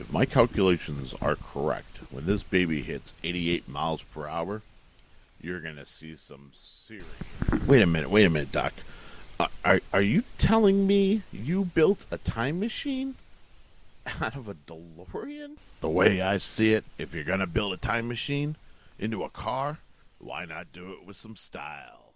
If my calculations are correct, when this baby hits 88 miles per hour, you're going to see some serious... Wait a minute, Doc. Are you telling me you built a time machine out of a DeLorean? The way I see it, if you're going to build a time machine into a car, why not do it with some style?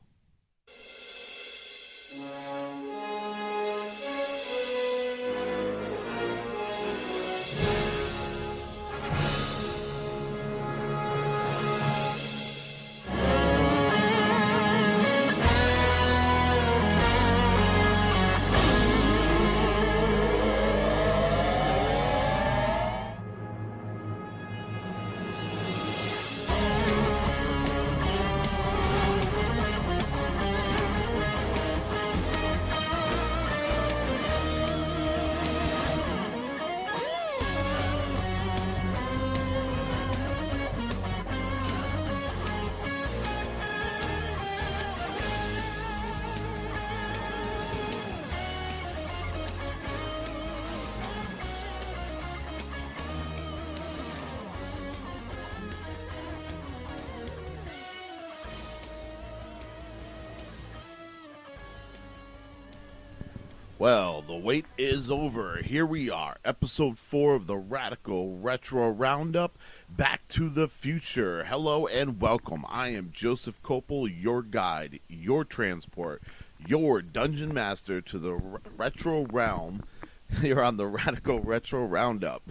Well, the wait is over. Here we are, episode 4 of the Radical Retro Roundup, Back to the Future. Hello and welcome. I am Joseph Copel, your guide, your transport, your dungeon master to the retro realm. You're on the Radical Retro Roundup.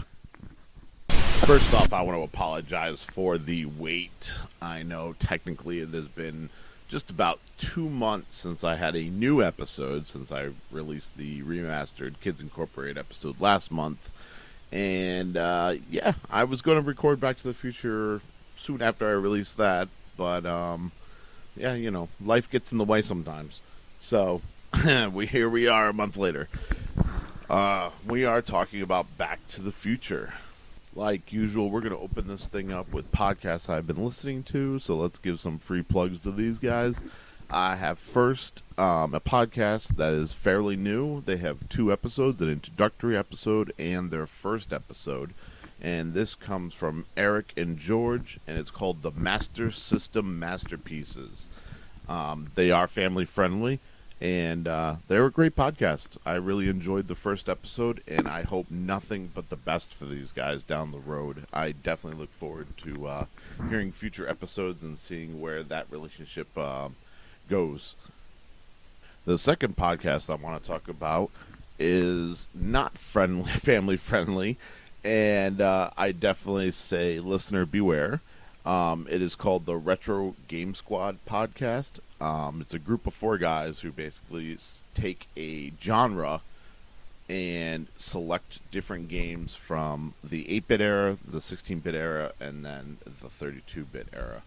First off, I want to apologize for the wait. I know technically it has been just about 2 months since I had a new episode, since I released the remastered Kids Incorporated episode last month. And, yeah, I was going to record Back to the Future soon after I released that, but, yeah, you know, life gets in the way sometimes. So, here we are a month later. We are talking about Back to the Future. Like usual, we're going to open this thing up with podcasts I've been listening to, so let's give some free plugs to these guys. I have first a podcast that is fairly new. They have 2 episodes, an introductory episode and their first episode. And this comes from Eric and George, and it's called The Master System Masterpieces. They are family friendly. And they're a great podcast. I really enjoyed the first episode, and I hope nothing but the best for these guys down the road. I definitely look forward to hearing future episodes and seeing where that relationship goes. The second podcast I want to talk about is not family friendly, and I definitely say listener beware. It is called the Retro Game Squad podcast. It's a group of 4 guys who basically take a genre and select different games from the 8-bit era, the 16-bit era, and then the 32-bit era.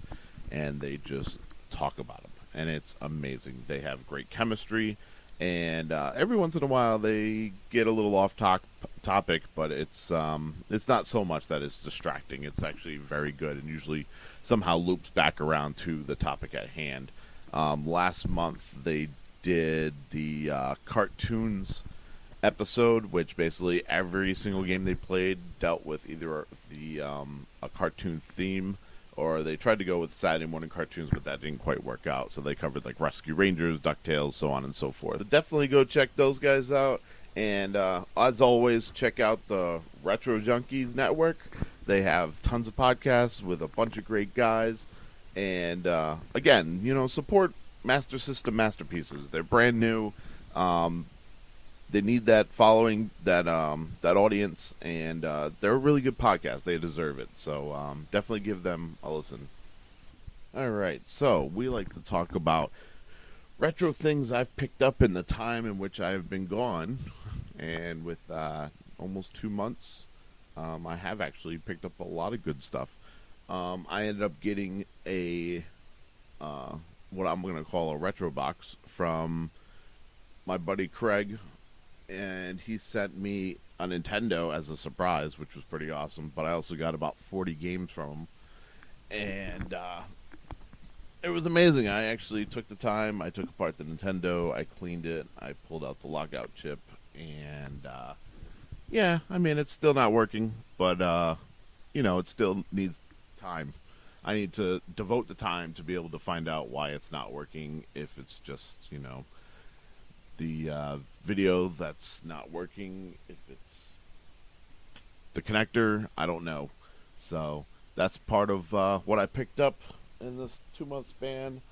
And they just talk about them. And it's amazing. They have great chemistry. And every once in a while they get a little off topic, but it's not so much that it's distracting. It's actually very good and usually somehow loops back around to the topic at hand. Last month they did the cartoons episode, which basically every single game they played dealt with either a cartoon theme, or they tried to go with Saturday morning cartoons, but that didn't quite work out. So they covered like Rescue Rangers, DuckTales, so on and so forth. So definitely go check those guys out. And as always, check out the Retro Junkies Network. They have tons of podcasts with a bunch of great guys. And again, you know, support Master System Masterpieces. They're brand new. They need that following, that audience, and they're a really good podcast. They deserve it. So definitely give them a listen. All right, so we like to talk about retro things I've picked up in the time in which I have been gone. And with almost 2 months, I have actually picked up a lot of good stuff. I ended up getting a what I'm going to call a retro box from my buddy Craig, and he sent me a Nintendo as a surprise, which was pretty awesome. But I also got about 40 games from him, and it was amazing. I actually took the time. I took apart the Nintendo. I cleaned it. I pulled out the lockout chip, and Yeah, I mean, it's still not working, but it still needs time. I need to devote the time to be able to find out why it's not working. If it's just, the video that's not working, if it's the connector, I don't know. So that's part of what I picked up in this 2 month span.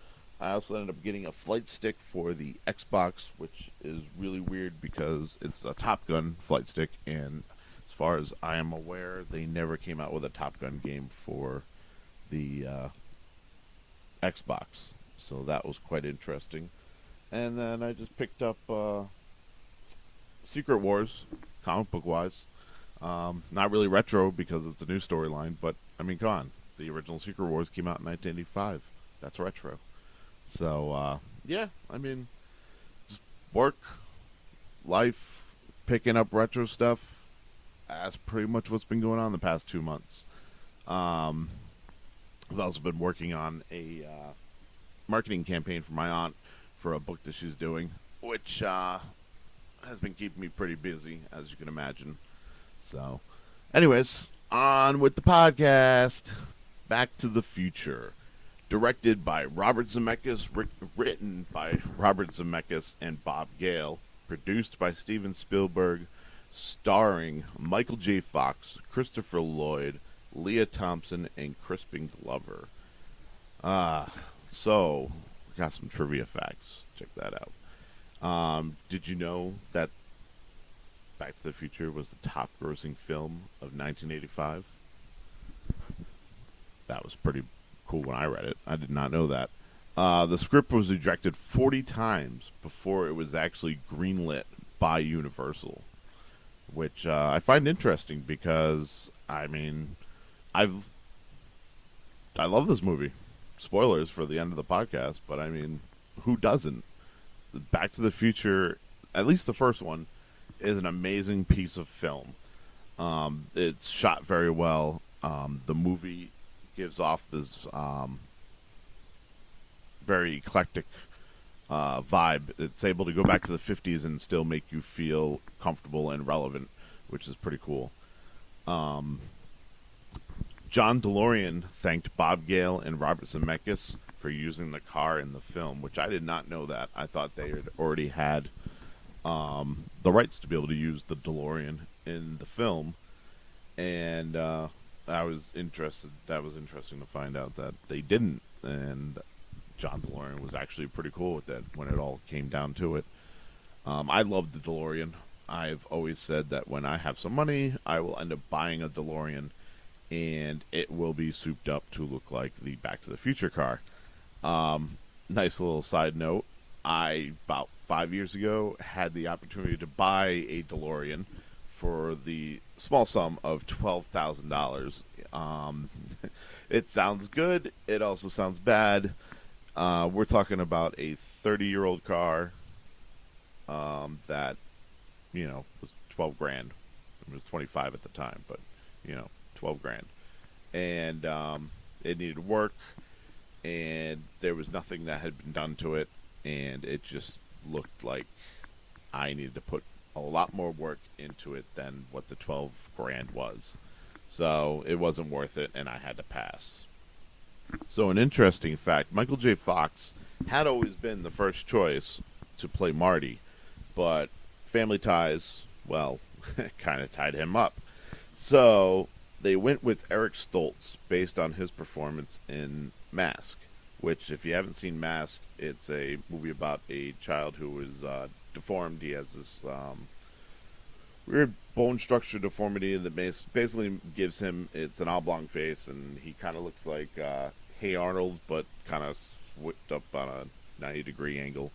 I also ended up getting a flight stick for the Xbox, which is really weird because it's a Top Gun flight stick, and as far as I am aware, they never came out with a Top Gun game for the Xbox. So that was quite interesting. And then I just picked up Secret Wars, comic book wise. Not really retro because it's a new storyline, but I mean, come on. The original Secret Wars came out in 1985. That's retro. So, yeah, I mean, just work, life, picking up retro stuff. That's pretty much what's been going on the past 2 months. I've also been working on a marketing campaign for my aunt for a book that she's doing, which has been keeping me pretty busy, as you can imagine. So, anyways, on with the podcast. Back to the Future. Directed by Robert Zemeckis, written by Robert Zemeckis and Bob Gale, produced by Steven Spielberg, starring Michael J. Fox, Christopher Lloyd, Leah Thompson, and Crispin Glover. So, we got some trivia facts. Check that out. Did you know that Back to the Future was the top grossing film of 1985? That was pretty cool when I read it. I did not know that. The script was rejected 40 times before it was actually greenlit by Universal, which I find interesting because, I mean, I love this movie. Spoilers for the end of the podcast, but I mean, who doesn't? Back to the Future, at least the first one, is an amazing piece of film. It's shot very well. The movie gives off this very eclectic vibe. It's able to go back to the 50s and still make you feel comfortable and relevant, which is pretty cool. John DeLorean thanked Bob Gale and Robert Zemeckis for using the car in the film, which I did not know that. I thought they had already had the rights to be able to use the DeLorean in the film, and I was interested. That was interesting to find out that they didn't, and John DeLorean was actually pretty cool with that when it all came down to it. I love the DeLorean. I've always said that when I have some money, I will end up buying a DeLorean, and it will be souped up to look like the Back to the Future car. Nice little side note. I, about 5 years ago, had the opportunity to buy a DeLorean for the small sum of $12,000. It sounds good. It also sounds bad. We're talking about a 30-year-old car that, was 12 grand. It was 25 at the time, but, 12 grand. And it needed work, and there was nothing that had been done to it, and it just looked like I needed to put a lot more work into it than what the 12 grand was. So it wasn't worth it, and I had to pass. So an interesting fact, Michael J. Fox had always been the first choice to play Marty, but Family Ties, well, kind of tied him up. So they went with Eric Stoltz based on his performance in Mask, which, if you haven't seen Mask, it's a movie about a child who is deformed. He has this weird bone structure deformity that basically gives him, it's an oblong face, and he kind of looks like Hey Arnold, but kind of whipped up on a 90-degree angle.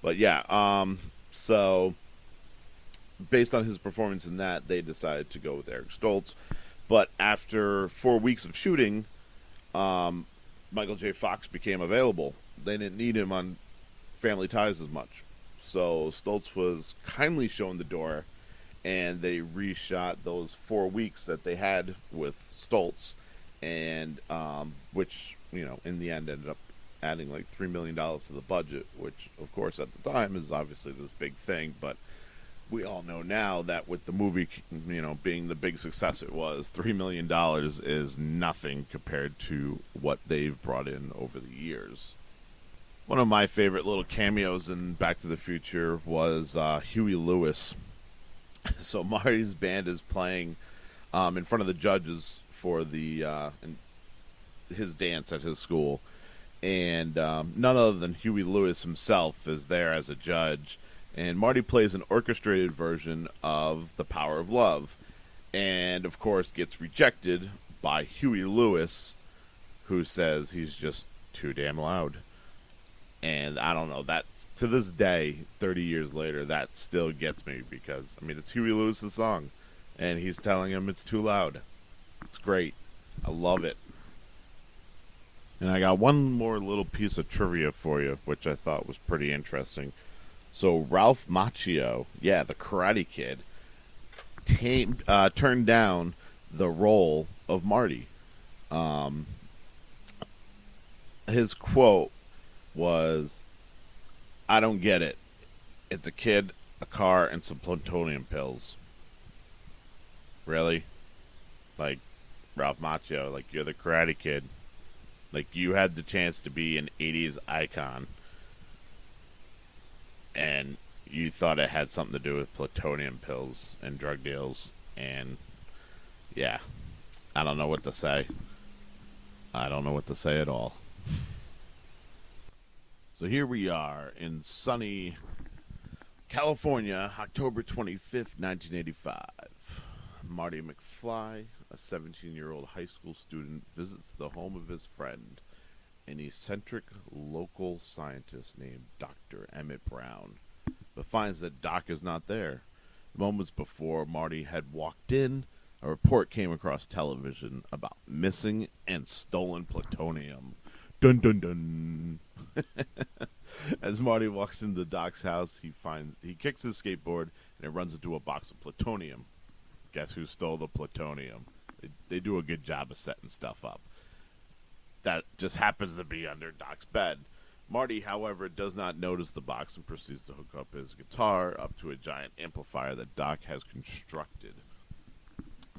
But yeah, so based on his performance in that, they decided to go with Eric Stoltz. But after 4 weeks of shooting, Michael J. Fox became available. They didn't need him on Family Ties as much. So Stoltz was kindly shown the door, and they reshot those 4 weeks that they had with Stoltz, and which, in the end ended up adding like $3 million to the budget, which, of course, at the time is obviously this big thing, but we all know now that with the movie, being the big success it was, $3 million is nothing compared to what they've brought in over the years. One of my favorite little cameos in Back to the Future was Huey Lewis. So Marty's band is playing in front of the judges for his dance at his school, and none other than Huey Lewis himself is there as a judge. And Marty plays an orchestrated version of The Power of Love, and of course gets rejected by Huey Lewis, who says he's just too damn loud. And I don't know, that to this day, 30 years later, that still gets me because, I mean, it's Huey Lewis's song, and he's telling him it's too loud. It's great. I love it. And I got one more little piece of trivia for you, which I thought was pretty interesting. So Ralph Macchio, yeah, the Karate Kid, turned down the role of Marty. His quote was, "I don't get it. It's a kid, a car, and some plutonium pills." Really? Like, Ralph Macchio, like, you're the Karate Kid. Like, you had the chance to be an 80s icon, and you thought it had something to do with plutonium pills and drug deals, and yeah, I don't know what to say. I don't know what to say at all. So here we are in sunny California, October 25th, 1985. Marty McFly, a 17-year-old high school student, visits the home of his friend, an eccentric local scientist named Dr. Emmett Brown, but finds that Doc is not there. Moments before Marty had walked in, a report came across television about missing and stolen plutonium. Dun dun dun. As Marty walks into Doc's house, he kicks his skateboard and it runs into a box of plutonium. Guess who stole the plutonium? They do a good job of setting stuff up. That just happens to be under Doc's bed. Marty, however, does not notice the box and proceeds to hook up his guitar up to a giant amplifier that Doc has constructed.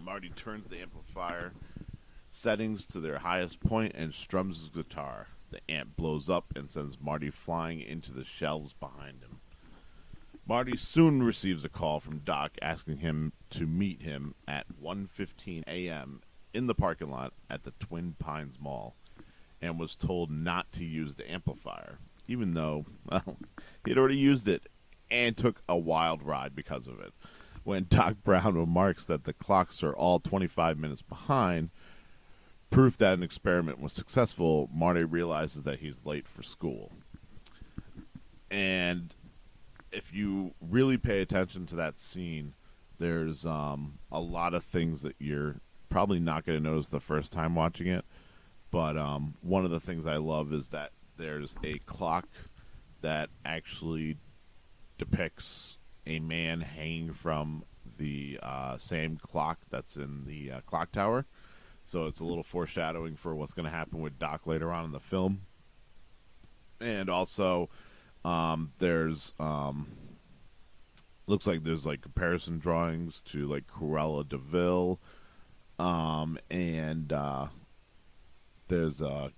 Marty turns the amplifier settings to their highest point and strums his guitar. The amp blows up and sends Marty flying into the shelves behind him. Marty soon receives a call from Doc asking him to meet him at 1:15 a.m. in the parking lot at the Twin Pines Mall, and was told not to use the amplifier, even though, well, he had already used it and took a wild ride because of it. When Doc Brown remarks that the clocks are all 25 minutes behind, proof that an experiment was successful, Marty realizes that he's late for school. And if you really pay attention to that scene, there's a lot of things that you're probably not going to notice the first time watching it. But one of the things I love is that there's a clock that actually depicts a man hanging from the same clock that's in the clock tower. So it's a little foreshadowing for what's going to happen with Doc later on in the film. And also, there's looks like there's like comparison drawings to like Cruella de Vil, and there's a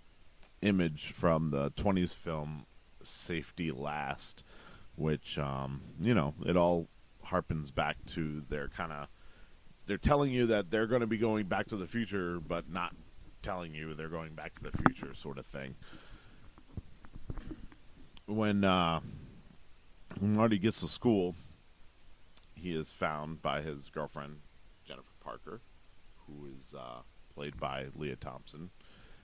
image from the 20s film Safety Last, which it all harpens back to their kind of, they're telling you that they're going to be going back to the future, but not telling you they're going back to the future, sort of thing. When Marty gets to school, he is found by his girlfriend, Jennifer Parker, who is played by Leah Thompson.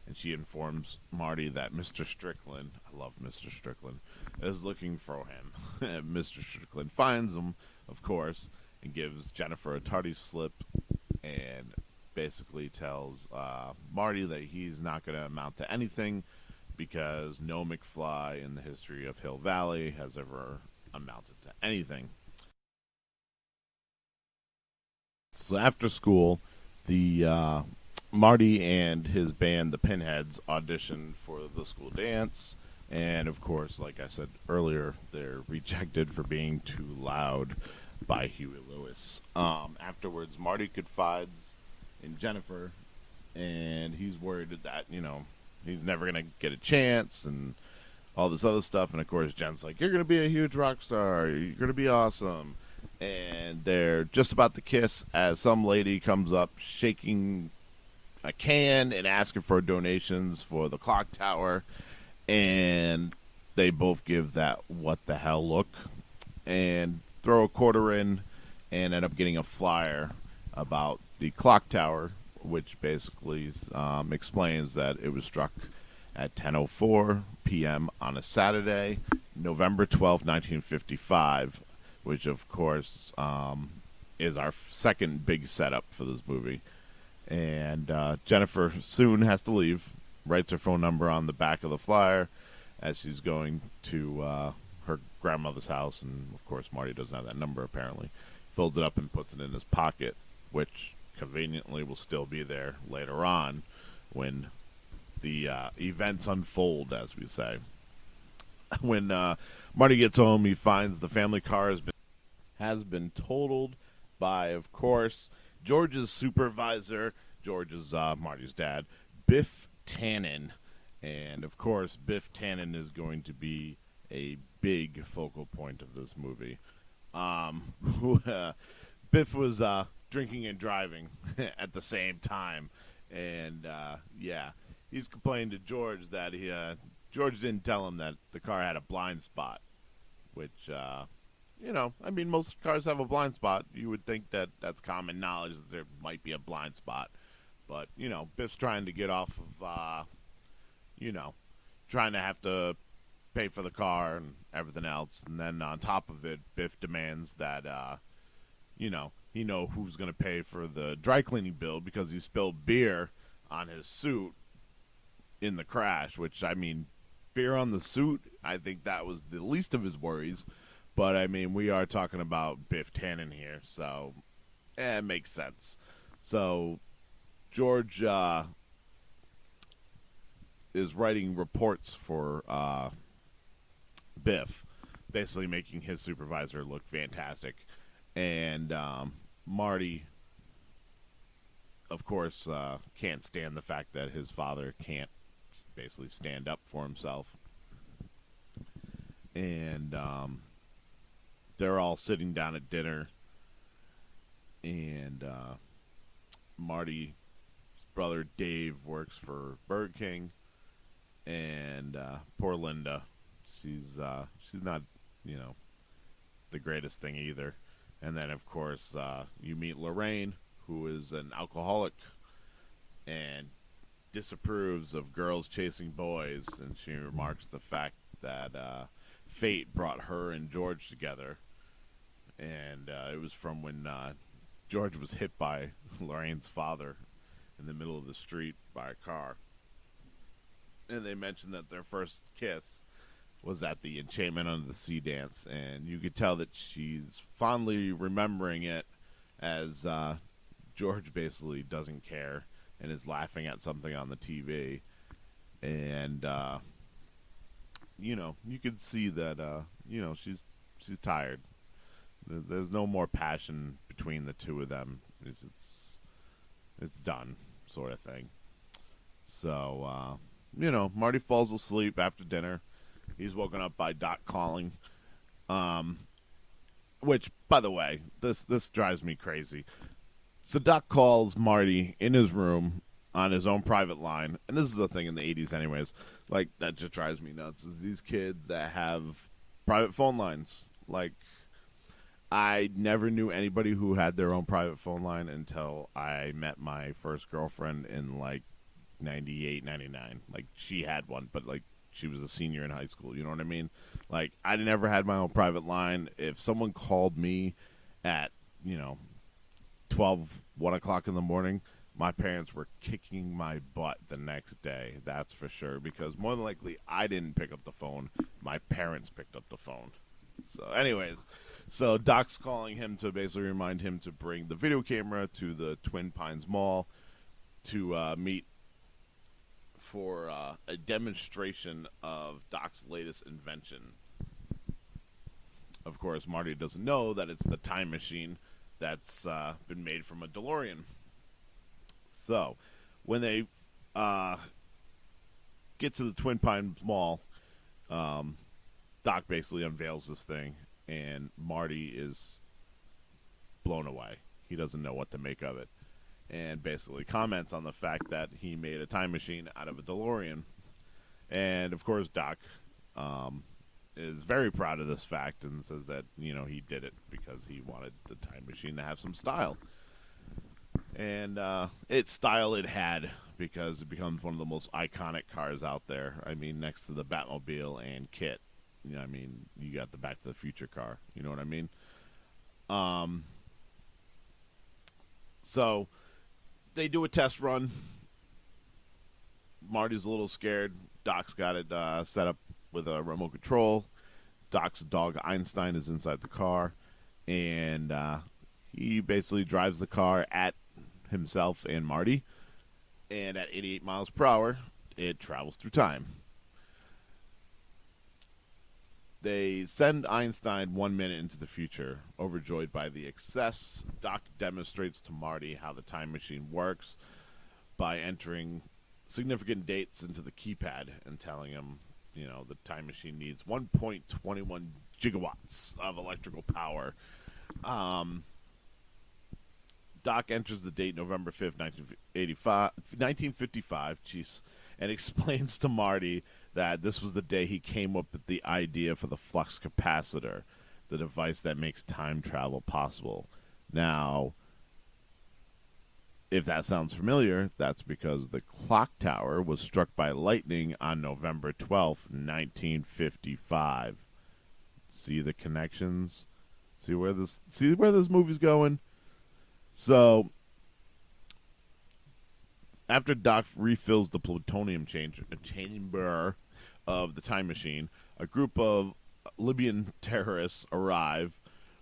And she informs Marty that Mr. Strickland, I love Mr. Strickland, is looking for him. Mr. Strickland finds him, of course, and gives Jennifer a tardy slip and basically tells Marty that he's not going to amount to anything because no McFly in the history of Hill Valley has ever amounted to anything. So after school, the Marty and his band, the Pinheads, audition for the school dance. And of course, like I said earlier, they're rejected for being too loud. by Huey Lewis. Afterwards, Marty confides in Jennifer, and he's worried that, he's never going to get a chance and all this other stuff. And of course, Jen's like, "You're going to be a huge rock star. You're going to be awesome." And they're just about to kiss as some lady comes up shaking a can and asking for donations for the clock tower. And they both give that what the hell look and throw a quarter in and end up getting a flyer about the clock tower, which basically explains that it was struck at 10:04 p.m. on a Saturday, November 12th, 1955, which of course is our second big setup for this movie. And Jennifer soon has to leave, writes her phone number on the back of the flyer as she's going to her grandmother's house, and of course Marty doesn't have that number apparently. Folds it up and puts it in his pocket, which conveniently will still be there later on when the events unfold, as we say. When Marty gets home, he finds the family car has been totaled by, of course, George's supervisor. George is Marty's dad, Biff Tannen. And, of course, Biff Tannen is going to be a big focal point of this movie. Biff was drinking and driving at the same time. And, he's complaining to George that George didn't tell him that the car had a blind spot, which, most cars have a blind spot. You would think that that's common knowledge that there might be a blind spot. But, Biff's trying to get off of, trying to have to pay for the car and everything else. And then on top of it, Biff demands that, he know who's going to pay for the dry cleaning bill because he spilled beer on his suit in the crash, which, beer on the suit, I think that was the least of his worries. But, we are talking about Biff Tannen here, so it makes sense. So, George is writing reports for Biff, basically making his supervisor look fantastic. And Marty, of course, can't stand the fact that his father can't basically stand up for himself. And they're all sitting down at dinner, and Marty's brother Dave works for Burger King, and poor Linda, she's not the greatest thing either. And then of course you meet Lorraine, who is an alcoholic and disapproves of girls chasing boys, and she remarks the fact that fate brought her and George together. And it was from when George was hit by Lorraine's father in the middle of the street by a car. And they mentioned that their first kiss was at the Enchantment Under the Sea dance. And you could tell that she's fondly remembering it as George basically doesn't care and is laughing at something on the TV. And, you could see that, she's tired. There's no more passion between the two of them. It's done, sort of thing. So, Marty falls asleep after dinner. He's woken up by Doc calling. Which, by the way, this drives me crazy. So Doc calls Marty in his room on his own private line. And this is a thing in the 80s anyways. Like, that just drives me nuts. Is these kids that have private phone lines. Like, I never knew anybody who had their own private phone line until I met my first girlfriend in, 98, 99. Like, she had one, but, she was a senior in high school. You know what I mean? Like, I never had my own private line. If someone called me at, 1 o'clock in the morning, my parents were kicking my butt the next day. That's for sure. Because more than likely, I didn't pick up the phone. My parents picked up the phone. So, anyways... So Doc's calling him to basically remind him to bring the video camera to the Twin Pines Mall to meet for a demonstration of Doc's latest invention. Of course, Marty doesn't know that it's the time machine that's been made from a DeLorean. So, when they uh, get to the Twin Pines Mall, um, Doc basically unveils this thing, and Marty is blown away. He doesn't know what to make of it, and basically comments on the fact that he made a time machine out of a DeLorean. And of course, Doc is very proud of this fact and says that he did it because he wanted the time machine to have some style. And its style it had, because it becomes one of the most iconic cars out there. I mean, next to the Batmobile and Kit. I mean, you got the Back to the Future car. You know what I mean? So they do a test run. Marty's a little scared. Doc's got it set up with a remote control. Doc's dog Einstein is inside the car, and he basically drives the car at himself and Marty, and at 88 miles per hour, it travels through time. They send Einstein 1 minute into the future. Overjoyed by the excess, Doc demonstrates to Marty how the time machine works by entering significant dates into the keypad and telling him, the time machine needs 1.21 gigawatts of electrical power. Doc enters the date November 5th, 1955, and explains to Marty that this was the day he came up with the idea for the flux capacitor, the device that makes time travel possible. Now, if that sounds familiar, that's because the clock tower was struck by lightning on November 12th, 1955. See the connections? See where this movie's going? So, after Doc refills the plutonium chamber of the time machine, a group of Libyan terrorists arrive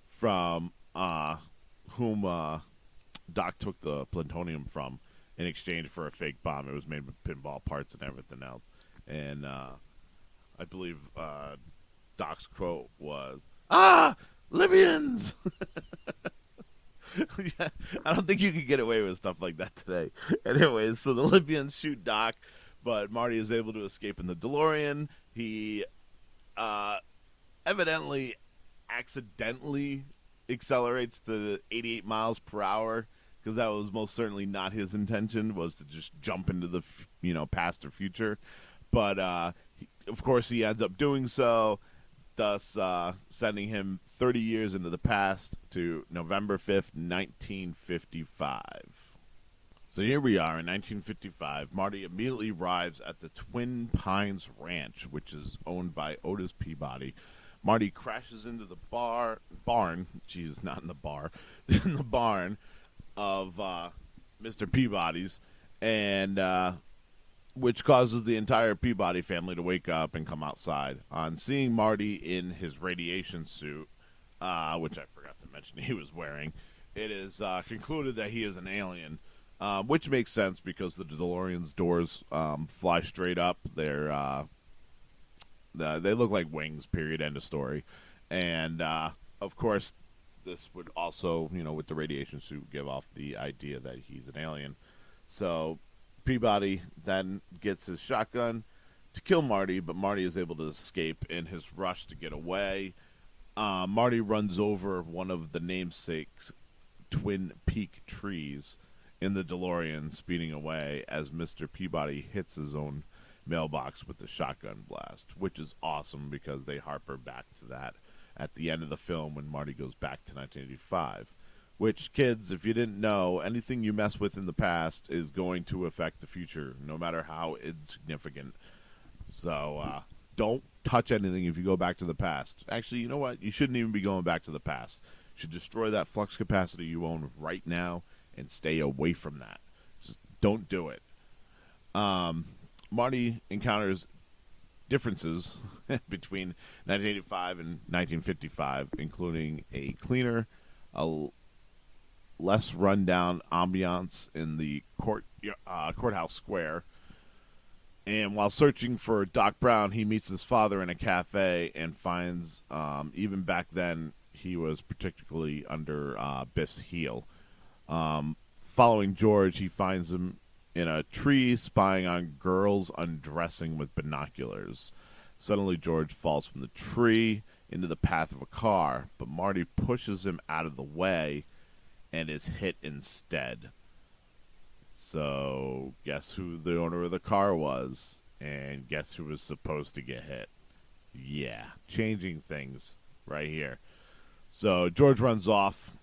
from whom Doc took the plutonium from in exchange for a fake bomb. It was made with pinball parts and everything else. And I believe Doc's quote was, Libyans! Yeah, I don't think you could get away with stuff like that today. Anyways, so the Libyans shoot Doc, but Marty is able to escape in the DeLorean. He evidently accidentally accelerates to 88 miles per hour, because that was most certainly not his intention, was to just jump into the past or future. But of course he ends up doing so, thus sending him 30 years into the past to November 5th, 1955. So here we are in 1955. Marty immediately arrives at the Twin Pines Ranch, which is owned by Otis Peabody. Marty crashes into the barn, geez, not in the bar, in the barn of Mr. Peabody's, and which causes the entire Peabody family to wake up and come outside. On seeing Marty in his radiation suit, which I forgot to mention he was wearing, it is concluded that he is an alien, which makes sense because the DeLorean's doors fly straight up. They look like wings, period, end of story. And, of course, this would also, with the radiation suit, give off the idea that he's an alien. So Peabody then gets his shotgun to kill Marty, but Marty is able to escape in his rush to get away. Marty runs over one of the namesake's Twin Peak trees in the DeLorean, speeding away as Mr. Peabody hits his own mailbox with the shotgun blast, which is awesome because they harper back to that at the end of the film when Marty goes back to 1985. Which, kids, if you didn't know, anything you mess with in the past is going to affect the future, no matter how insignificant. So, don't touch anything if you go back to the past. Actually, you know what? You shouldn't even be going back to the past. You should destroy that flux capacitor you own right now and stay away from that. Just don't do it. Marty encounters differences between 1985 and 1955, including a cleaner, a less rundown ambiance in the courthouse square, And while searching for Doc Brown, he meets his father in a cafe and finds, even back then, he was particularly under Biff's heel. Following George, he finds him in a tree spying on girls undressing with binoculars. Suddenly, George falls from the tree into the path of a car, but Marty pushes him out of the way and is hit instead. So, guess who the owner of the car was? And guess who was supposed to get hit? Yeah, changing things right here. So, George runs off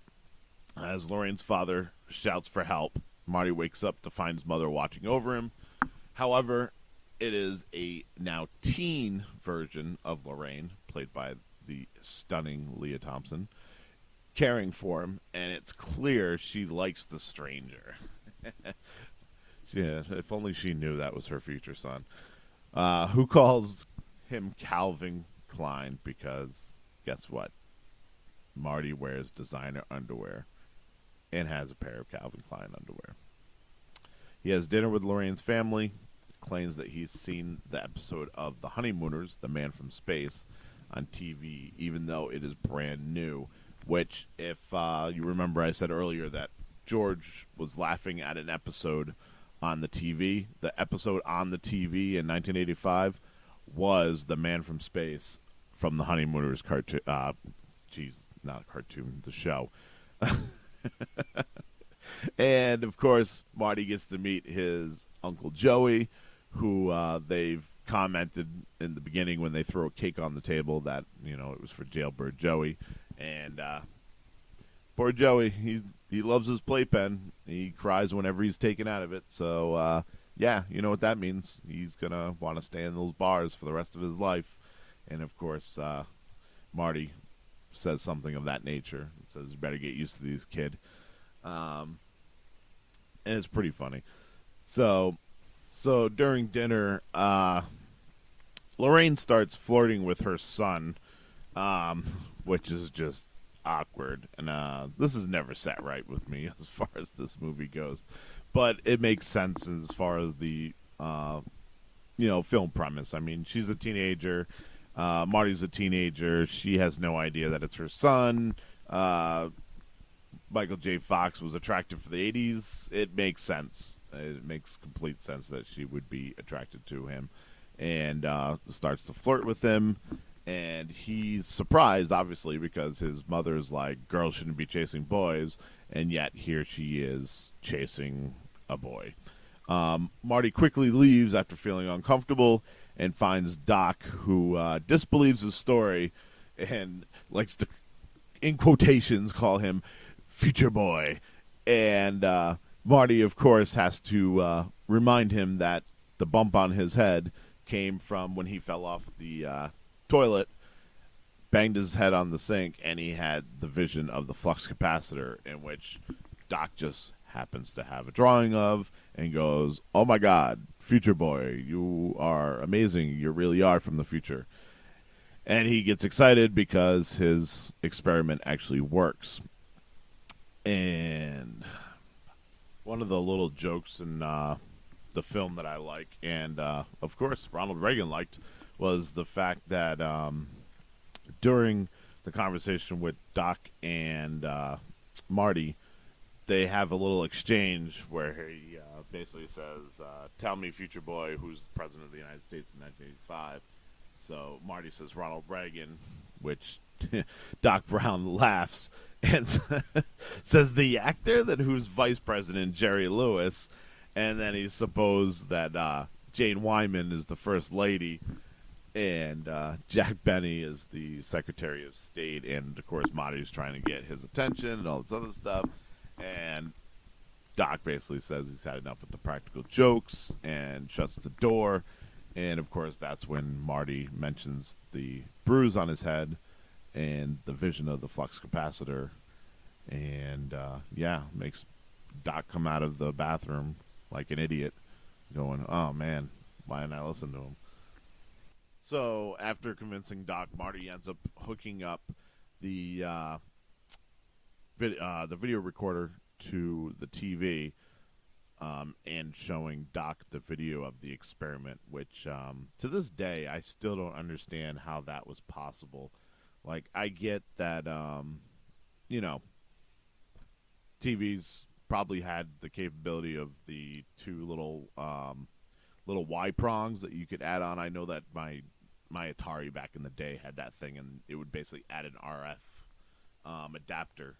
as Lorraine's father shouts for help. Marty wakes up to find his mother watching over him. However, it is a now teen version of Lorraine, played by the stunning Leah Thompson, caring for him, and it's clear she likes the stranger. Yeah, if only she knew that was her future son. Who calls him Calvin Klein because, guess what? Marty wears designer underwear and has a pair of Calvin Klein underwear. He has dinner with Lorraine's family, claims that he's seen the episode of The Honeymooners, The Man from Space, on TV, even though it is brand new. Which, if you remember, I said earlier that George was laughing at an episode on the TV. The episode on the TV in 1985 was The Man from Space from The Honeymooners cartoon. Not a cartoon, the show. And, of course, Marty gets to meet his Uncle Joey, who they've commented in the beginning when they throw a cake on the table that, it was for Jailbird Joey. And poor Joey, he loves his playpen. He cries whenever he's taken out of it. So, yeah, you know what that means. He's going to want to stay in those bars for the rest of his life. And, of course, Marty says something of that nature. He says, you better get used to these, kid. And it's pretty funny. So during dinner, Lorraine starts flirting with her son, which is just awkward. And this has never sat right with me as far as this movie goes. But it makes sense as far as the, film premise. I mean, she's a teenager. Marty's a teenager. She has no idea that it's her son. Michael J. Fox was attractive for the 80s. It makes sense. It makes complete sense that she would be attracted to him. And starts to flirt with him. And he's surprised, obviously, because his mother's like, girls shouldn't be chasing boys. And yet here she is chasing a boy. Marty quickly leaves after feeling uncomfortable and finds Doc, who disbelieves his story and likes to, in quotations, call him Future Boy. And Marty, of course, has to remind him that the bump on his head came from when he fell off the toilet, banged his head on the sink, and he had the vision of the flux capacitor, in which Doc just happens to have a drawing of and goes, oh my God, Future Boy, you are amazing. You really are from the future. And he gets excited because his experiment actually works. And one of the little jokes in the film that I like, and of course Ronald Reagan liked, was the fact that during the conversation with Doc and Marty, they have a little exchange where he basically says, tell me, Future Boy, who's president of the United States in 1985. So Marty says Ronald Reagan, which Doc Brown laughs and says the actor, then who's vice president, Jerry Lewis. And then he supposed that Jane Wyman is the first lady, and Jack Benny is the Secretary of State, and of course Marty's trying to get his attention and all this other stuff. And Doc basically says he's had enough of the practical jokes and shuts the door. And of course that's when Marty mentions the bruise on his head and the vision of the flux capacitor, and makes Doc come out of the bathroom like an idiot, going, oh man, why didn't I listen to him? So after convincing Doc, Marty ends up hooking up the video recorder to the TV, and showing Doc the video of the experiment, which to this day I still don't understand how that was possible. Like, I get that, you know, TVs probably had the capability of the two little Y prongs that you could add on. I know that my Atari back in the day had that thing, and it would basically add an RF adapter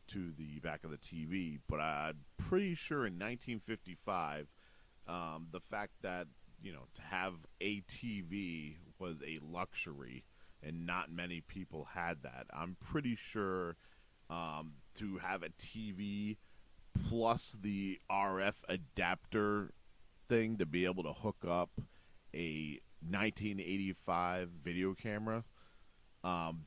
to the back of the TV. But I'm pretty sure in 1955, the fact that to have a TV was a luxury, and not many people had that. I'm pretty sure to have a TV plus the RF adapter thing to be able to hook up a 1985 video camera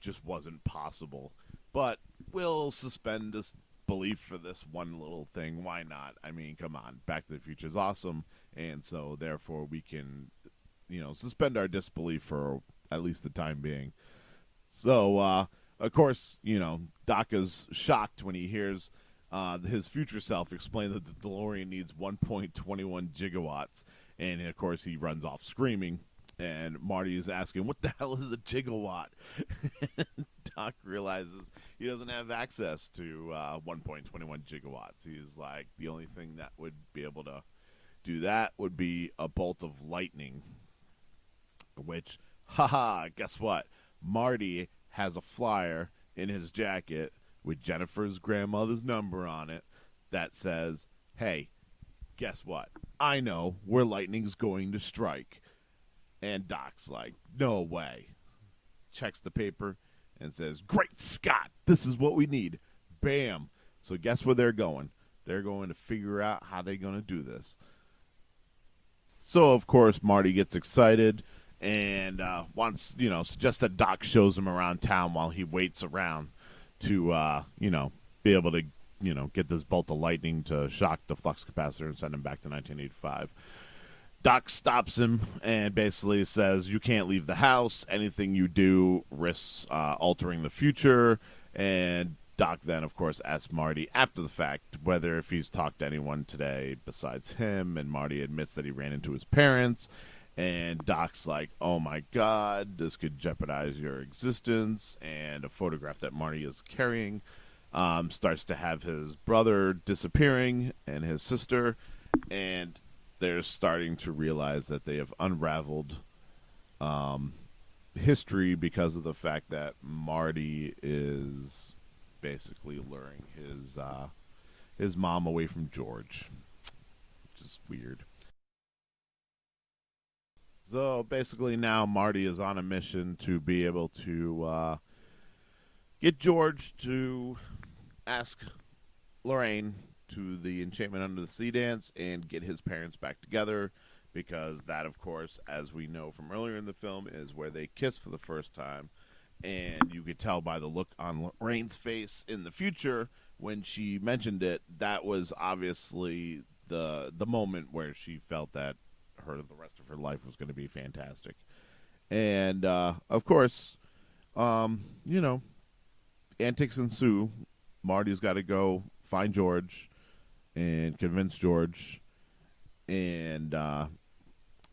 just wasn't possible. But we'll suspend disbelief for this one little thing. Why not? I mean, come on. Back to the Future is awesome, and so therefore we can, suspend our disbelief for at least the time being. So, of course, Doc is shocked when he hears his future self explain that the DeLorean needs 1.21 gigawatts, and of course he runs off screaming. And Marty is asking, "What the hell is a gigawatt?" Doc realizes he doesn't have access to 1.21 gigawatts. He's like, the only thing that would be able to do that would be a bolt of lightning. Which, haha, guess what? Marty has a flyer in his jacket with Jennifer's grandmother's number on it that says, "Hey, guess what? I know where lightning's going to strike." And Doc's like, "No way." Checks the paper and says, "Great Scott, this is what we need." Bam. So guess where they're going? They're going to figure out how they're going to do this. So, of course, Marty gets excited and wants, suggests that Doc shows him around town while he waits around to, be able to, get this bolt of lightning to shock the flux capacitor and send him back to 1985. Doc stops him and basically says, "You can't leave the house. Anything you do risks altering the future." And Doc then, of course, asks Marty after the fact whether if he's talked to anyone today besides him, and Marty admits that he ran into his parents. And Doc's like, "Oh my God, this could jeopardize your existence." And a photograph that Marty is carrying starts to have his brother disappearing and his sister, and they're starting to realize that they have unraveled history because of the fact that Marty is basically luring his mom away from George, which is weird. So basically now Marty is on a mission to be able to get George to ask Lorraine to the Enchantment Under the Sea dance and get his parents back together, because that, of course, as we know from earlier in the film, is where they kiss for the first time. And you could tell by the look on Lorraine's face in the future when she mentioned it, that was obviously the moment where she felt that the rest of her life was going to be fantastic. And of course, antics ensue. Marty's got to go find George and convince George. And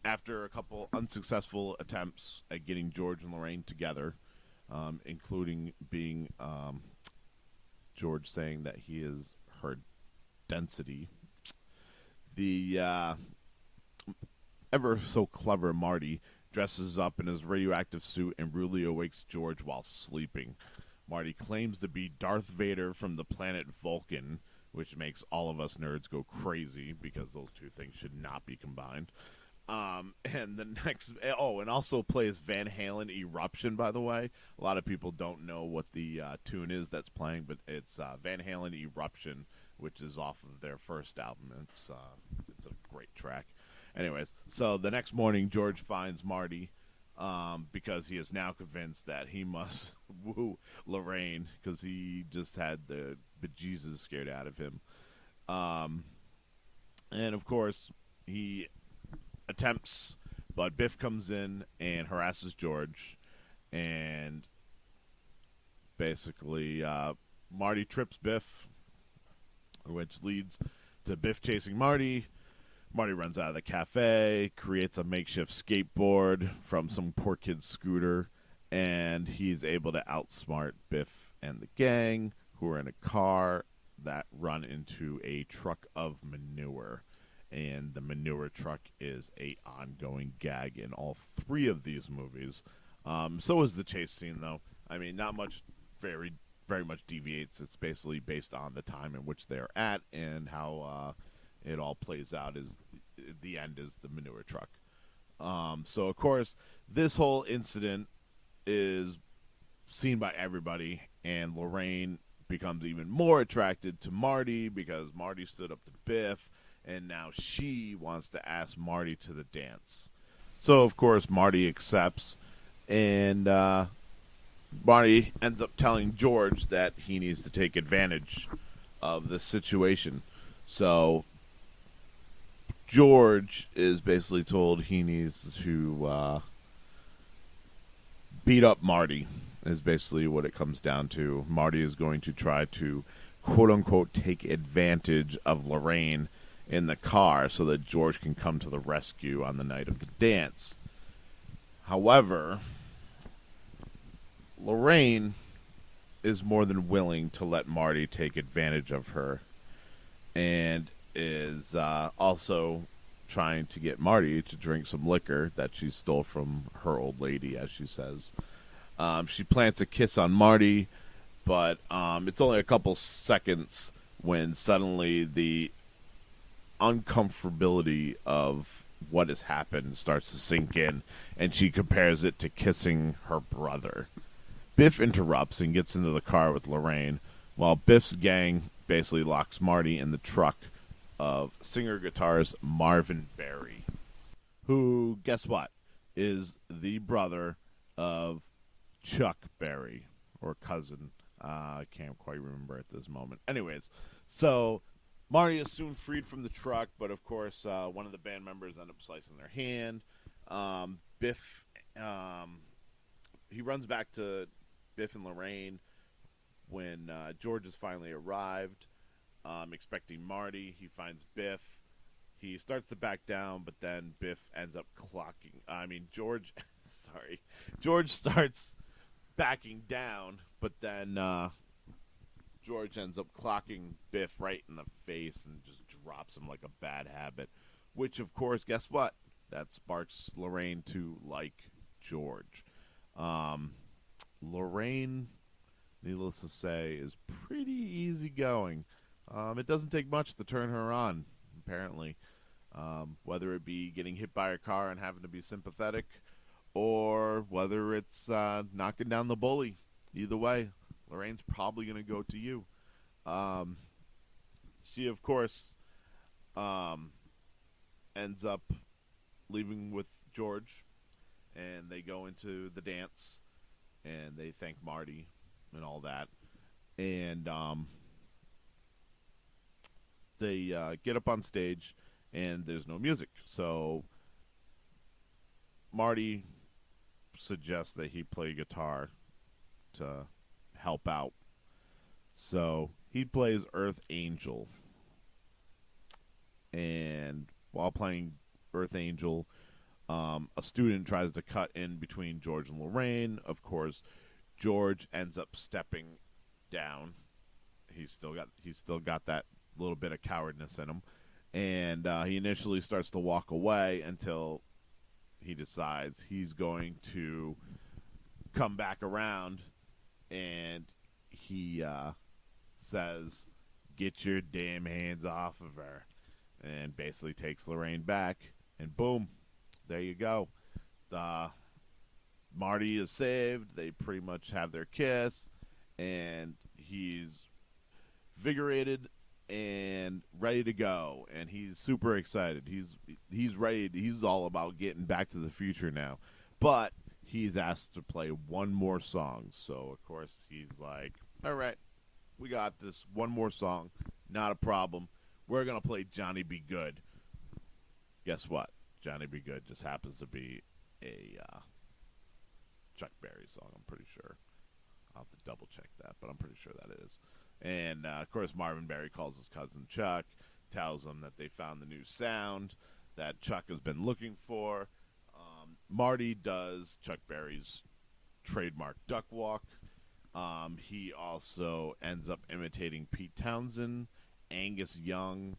after a couple unsuccessful attempts at getting George and Lorraine together, including being George saying that he is her density, the ever so clever Marty dresses up in his radioactive suit and rudely awakes George while sleeping. Marty claims to be Darth Vader from the planet Vulcan, which makes all of us nerds go crazy because those two things should not be combined. And the next, and also plays Van Halen Eruption, by the way. A lot of people don't know what the tune is that's playing, but it's Van Halen Eruption, which is off of their first album. It's a great track. Anyways, so the next morning, George finds Marty because he is now convinced that he must woo Lorraine because he just had the bejesus scared out of him. And, of course, he attempts, but Biff comes in and harasses George, and basically Marty trips Biff, which leads to Biff chasing Marty, Marty runs out of the cafe, creates a makeshift skateboard from some poor kid's scooter, and he's able to outsmart Biff and the gang, who are in a car that run into a truck of manure. And the manure truck is a ongoing gag in all three of these movies. So is the chase scene, though. I mean, not much, very much deviates. It's basically based on the time in which they're at and how it all plays out. Is the end is the manure truck. So of course, this whole incident is seen by everybody, and Lorraine becomes even more attracted to Marty because Marty stood up to Biff, and now she wants to ask Marty to the dance. So of course Marty accepts, and Marty ends up telling George that he needs to take advantage of the situation. So George is basically told he needs to beat up Marty, is basically what it comes down to. Marty is going to try to, quote unquote, take advantage of Lorraine in the car so that George can come to the rescue on the night of the dance. However, Lorraine is more than willing to let Marty take advantage of her, and is also trying to get Marty to drink some liquor that she stole from her old lady, as she says. She plants a kiss on Marty, but it's only a couple seconds when suddenly the uncomfortability of what has happened starts to sink in, and she compares it to kissing her brother. Biff interrupts and gets into the car with Lorraine, while Biff's gang basically locks Marty in the truck of singer-guitarist Marvin Berry, who, guess what, is the brother of Chuck Berry, or cousin. I can't quite remember at this moment. Anyways, so Marty is soon freed from the truck, but of course one of the band members ends up slicing their hand. Biff, he runs back to Biff and Lorraine when George has finally arrived, expecting Marty. He finds Biff. He starts to back down, but then Biff ends up George, sorry. George starts backing down, but then George ends up clocking Biff right in the face and just drops him like a bad habit, which, of course, guess what? That sparks Lorraine to like George. Lorraine, needless to say, is pretty easygoing. It doesn't take much to turn her on, apparently. Whether it be getting hit by a car and having to be sympathetic, or whether it's knocking down the bully. Either way, Lorraine's probably going to go to you. She, of course, ends up leaving with George, and they go into the dance, and they thank Marty and all that. And they get up on stage, and there's no music. So Marty suggests that he play guitar to help out. So he plays Earth Angel. And while playing Earth Angel, a student tries to cut in between George and Lorraine. Of course, George ends up stepping down. He's still got that little bit of cowardness in him, and he initially starts to walk away until he decides he's going to come back around, and he says, "Get your damn hands off of her," and basically takes Lorraine back, and boom, there you go. Marty is saved. They pretty much have their kiss, and he's vigorated and ready to go, and he's super excited. He's ready. He's all about getting back to the future now, but he's asked to play one more song. So of course he's like, "All right, we got this. One more song, not a problem. We're gonna play Johnny Be Good." Guess what? Johnny Be Good just happens to be a Chuck Berry song. I'm pretty sure. I'll have to double check that, but I'm pretty sure that is. And, of course, Marvin Berry calls his cousin Chuck. tells them that they found the new sound that Chuck has been looking for. Marty does Chuck Berry's trademark duck walk. He also ends up imitating Pete Townsend, Angus Young,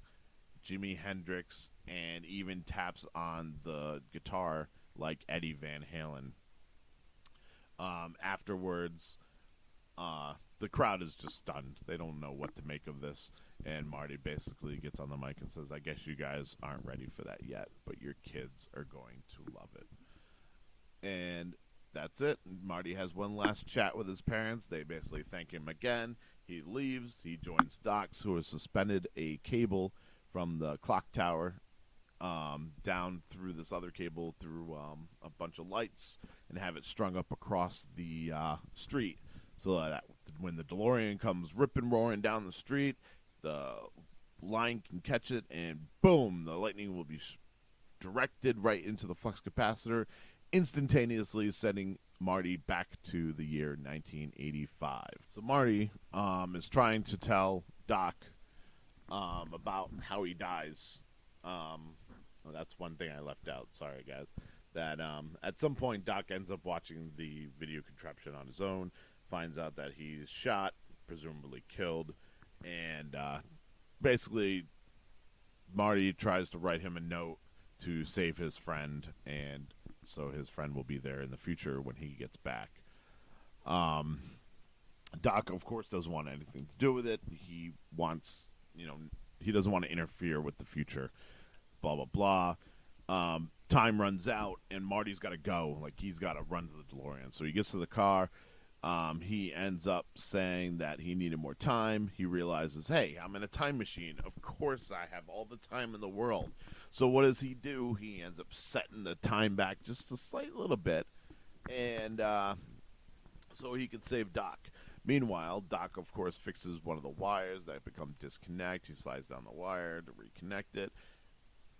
Jimi Hendrix, and even taps on the guitar like Eddie Van Halen. Afterwards, the crowd is just stunned. They don't know what to make of this. And Marty basically gets on the mic and says, I guess you guys aren't ready for that yet, but your kids are going to love it. And that's it. Marty has one last chat with his parents. They basically thank him again. He leaves. He joins Docs, who has suspended a cable from the clock tower down through this other cable through a bunch of lights and have it strung up across the street so that when the DeLorean comes ripping, roaring down the street, the line can catch it, and boom, the lightning will be directed right into the flux capacitor, instantaneously sending Marty back to the year 1985. So Marty is trying to tell Doc about how he dies. Well, that's one thing I left out. Sorry, guys. That at some point Doc ends up watching the video contraption on his own, finds out that he's shot, presumably killed, and basically Marty tries to write him a note to save his friend, and so his friend will be there in the future when he gets back. Doc, of course, doesn't want anything to do with it. He wants, he doesn't want to interfere with the future. Blah, blah, blah. Time runs out, and Marty's got to go. Like, he's got to run to the DeLorean. So he gets to the car. He ends up saying that he needed more time. He realizes, hey, I'm in a time machine. Of course I have all the time in the world. So what does he do? He ends up setting the time back just a slight little bit, and so he can save Doc. Meanwhile, Doc, of course, fixes one of the wires that become disconnect. He slides down the wire to reconnect it.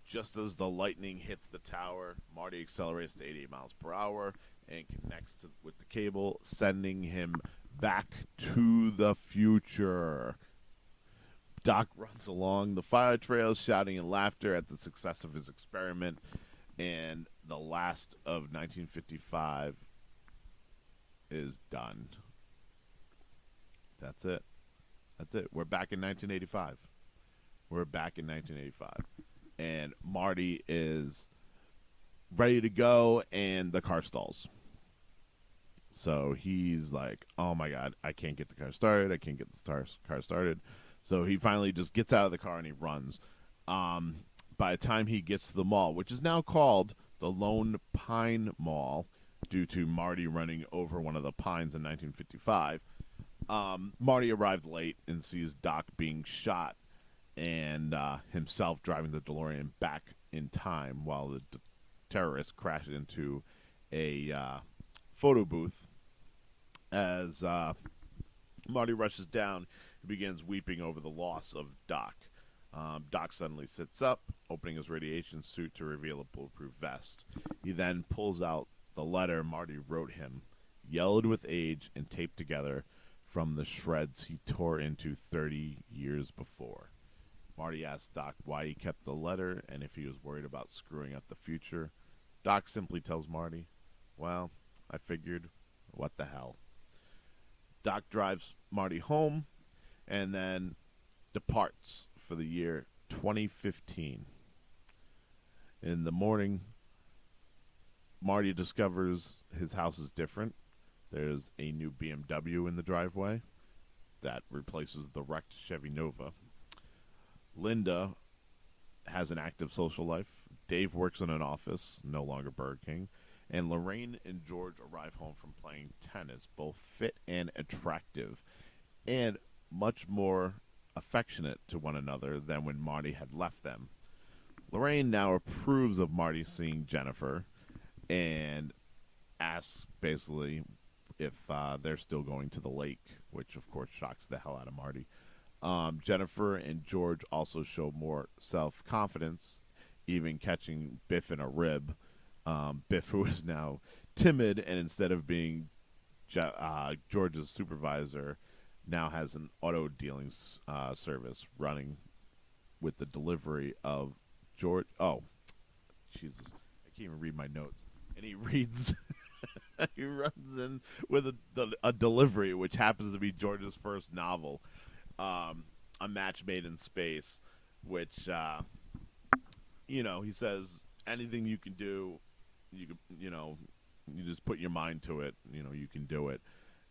Just as the lightning hits the tower, Marty accelerates to 88 miles per hour and connects with the cable, sending him back to the future. Doc runs along the fire trails, shouting in laughter at the success of his experiment, and the last of 1955 is done. That's it. That's it. We're back in 1985. We're back in 1985. And Marty is ready to go, and the car stalls. So he's like, oh my God, I can't get the car started. I can't get the car started. So he finally just gets out of the car and he runs. By the time he gets to the mall, which is now called the Lone Pine Mall, due to Marty running over one of the pines in 1955, Marty arrived late and sees Doc being shot and himself driving the DeLorean back in time while the terrorists crashed into a photo booth. As Marty rushes down, he begins weeping over the loss of Doc. Doc suddenly sits up, opening his radiation suit to reveal a bulletproof vest. He then pulls out the letter Marty wrote him, yellowed with age and taped together from the shreds he tore into 30 years before. Marty asks Doc why he kept the letter and if he was worried about screwing up the future. Doc simply tells Marty, well, I figured, what the hell. Doc drives Marty home and then departs for the year 2015. In the morning, Marty discovers his house is different. There's a new BMW in the driveway that replaces the wrecked Chevy Nova. Linda has an active social life. Dave works in an office, no longer Burger King. And Lorraine and George arrive home from playing tennis, both fit and attractive, and much more affectionate to one another than when Marty had left them. Lorraine now approves of Marty seeing Jennifer and asks basically if they're still going to the lake, which of course shocks the hell out of Marty. Jennifer and George also show more self-confidence, even catching Biff in a rib. Biff, who is now timid and instead of being George's supervisor, now has an auto dealing service running with the delivery of George. Oh, Jesus, I can't even read my notes. And he reads. He runs in with a delivery, which happens to be George's first novel, A Match Made in Space, which he says anything you can do, you just put your mind to it. You can do it.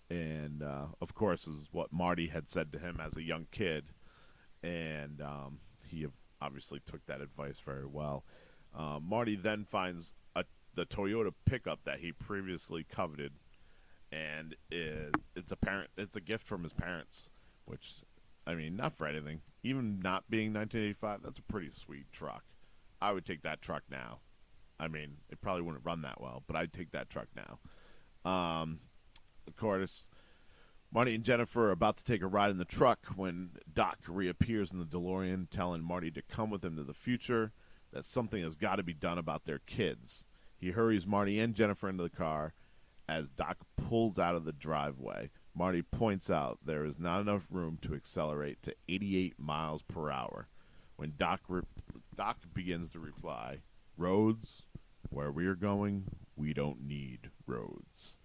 And of course, is what Marty had said to him as a young kid, and he obviously took that advice very well. Marty then finds the Toyota pickup that he previously coveted, and it's a gift from his parents, which, I mean, not for anything. Even not being 1985, that's a pretty sweet truck. I would take that truck now. I mean, it probably wouldn't run that well, but I'd take that truck now. Of course, Marty and Jennifer are about to take a ride in the truck when Doc reappears in the DeLorean, telling Marty to come with him to the future, that something has got to be done about their kids. He hurries Marty and Jennifer into the car as Doc pulls out of the driveway. Marty points out there is not enough room to accelerate to 88 miles per hour. When Doc begins to reply, "Roads, where we are going, we don't need roads,"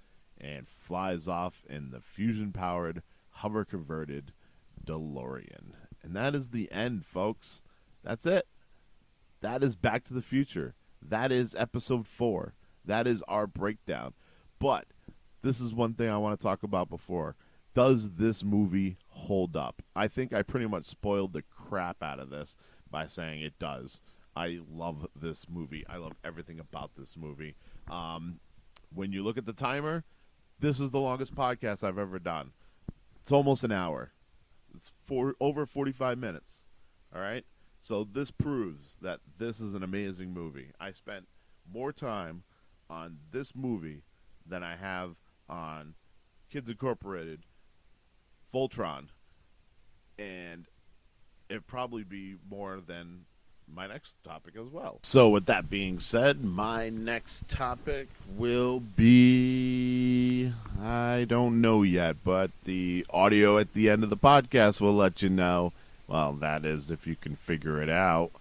and flies off in the fusion-powered, hover-converted DeLorean. And that is the end, folks. That's it. That is Back to the Future. That is episode 4. That is our breakdown. But this is one thing I want to talk about before. Does this movie hold up? I think I pretty much spoiled the crap out of this by saying it does. I love this movie. I love everything about this movie. When you look at the timer, this is the longest podcast I've ever done. It's almost an hour. It's over 45 minutes. All right? So this proves that this is an amazing movie. I spent more time on this movie than I have on Kids Incorporated, Voltron, and it'd probably be more than my next topic as well. So with that being said, my next topic will be, I don't know yet, but the audio at the end of the podcast will let you know. Well, that is if you can figure it out.